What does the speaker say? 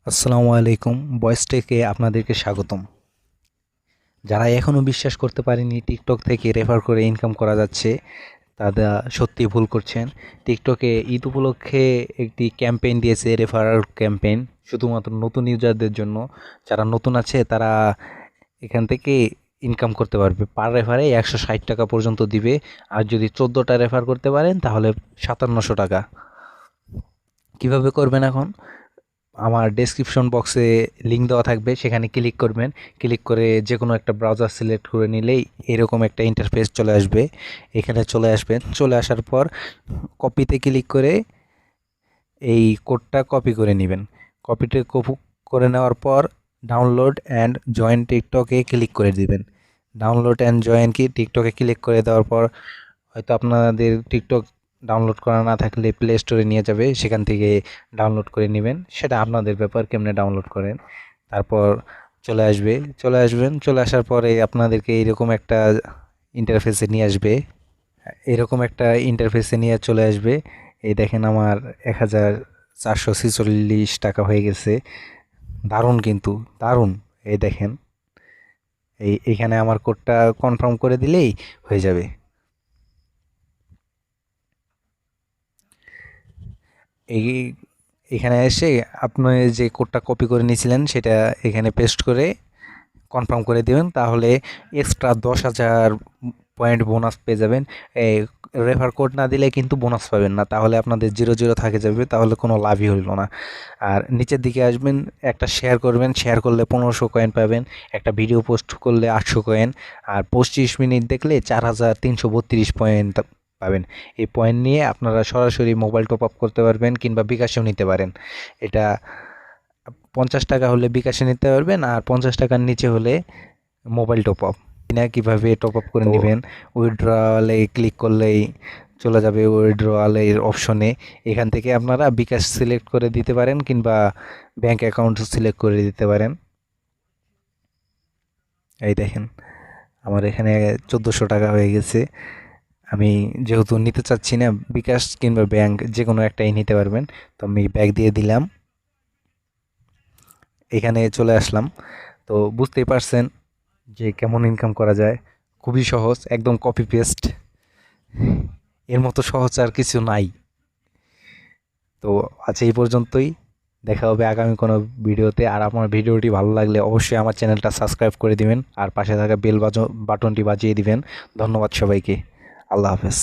আসসালামু আলাইকুম। বয়েজটেকে আপনাদেরকে স্বাগতম। যারা এখনও বিশ্বাস করতে পারেনি টিকটক থেকে রেফার করে ইনকাম করা যাচ্ছে, তারা সত্যি ভুল করছেন। টিকটকে ঈদ উপলক্ষে একটি ক্যাম্পেইন দিয়েছে, রেফারাল ক্যাম্পেইন, শুধুমাত্র নতুন ইউজারদের জন্য। যারা নতুন আছে তারা এখান থেকে ইনকাম করতে পারবে। পার রেফারে 160 টাকা পর্যন্ত দিবে। আর যদি 14টা রেফার করতে পারেন তাহলে 5700 টাকা। কিভাবে করবেন এখন? আমার ডেসক্রিপশন বক্সে লিঙ্ক দেওয়া থাকবে, সেখানে ক্লিক করবেন। ক্লিক করে যে কোনো একটা ব্রাউজার সিলেক্ট করে নিলেই এরকম একটা ইন্টারফেস চলে আসবে। এখানে চলে আসবেন। চলে আসার পর কপিতে ক্লিক করে এই কোডটা কপি করে নেবেন। কপিতে করে নেওয়ার পর ডাউনলোড অ্যান্ড জয়েন টিকটকে ক্লিক করে দিবেন। ডাউনলোড অ্যান্ড জয়েন টিকটকে ক্লিক করে দেওয়ার পর হয়তো আপনাদের টিকটক ডাউনলোড করা না থাকলে প্লে স্টোরে নিয়ে যাবে, সেখান থেকে ডাউনলোড করে নেবেন। সেটা আপনাদের ব্যাপার কেমনে ডাউনলোড করেন। তারপর চলে আসবেন। চলে আসার পরে আপনাদেরকে এইরকম একটা ইন্টারফেসে নিয়ে আসবে। নিয়ে চলে আসবে। এই দেখেন আমার 1446 টাকা হয়ে গেছে। দারুণ, কিন্তু দারুণ। এই দেখেন, এইখানে আমার কোডটা কনফার্ম করে দিলেই হয়ে যাবে। এই এখানে এসে আপনি যে কোডটা কপি করে নিয়েছিলেন সেটা এখানে পেস্ট করে কনফার্ম করে দেবেন, তাহলে এক্সট্রা 10,000 পয়েন্ট বোনাস পেয়ে যাবেন। এই রেফার কোড না দিলে কিন্তু বোনাস পাবেন না, তাহলে আপনাদের 0 0 থাকে যাবে, তাহলে কোনো লাভই হইল না। আর নিচের দিকে আসবেন, একটা শেয়ার করবেন, শেয়ার করলে 1500 কয়েন পাবেন। একটা ভিডিও পোস্ট করলে 800 কয়েন। আর 25 মিনিট দেখলে 4332 পয়েন্ট পাবেন। এই পয়েন্ট নিয়ে আপনারা সরাসরি মোবাইল টপ আপ করতে পারবেন, কিংবা বিকাশেও নিতে পারেন। এটা 50 টাকা হলে বিকাশে নিতে পারবেন, আর 50 টাকার নিচে হলে মোবাইল টপ আপ। না, কীভাবে টপ আপ করে নেবেন? উইথড্রয়ালে ক্লিক করলেই চলে যাবে উইথড্রয়ালের অপশনে। এখান থেকে আপনারা বিকাশ সিলেক্ট করে দিতে পারেন, কিংবা ব্যাংক অ্যাকাউন্ট সিলেক্ট করে দিতে পারেন। এই দেখেন, আমার এখানে 1400 টাকা হয়ে গেছে। আমি যেহেতু নিতে চাচ্ছি না, বিকাশ কিংবা ব্যাংক যে কোনো একটাই নিতে পারবেন। তো আমি ব্যাগ দিয়ে দিলাম, এখানে চলে আসলাম। তো বুঝতেই পারছেন যে কেমন ইনকাম করা যায়। খুবই সহজ, একদম কপি পেস্ট। এর মতো সহজ আর কিছু নাই। তো আজ এই পর্যন্তই। দেখা হবে আগামী কোনো ভিডিওতে। আর আমার ভিডিওটি ভালো লাগলে অবশ্যই আমার চ্যানেলটা সাবস্ক্রাইব করে দিবেন, আর পাশে থাকা বেল বাটনটি বাজিয়ে দিবেন। ধন্যবাদ সবাইকে। আল্লাহ হাফেজ।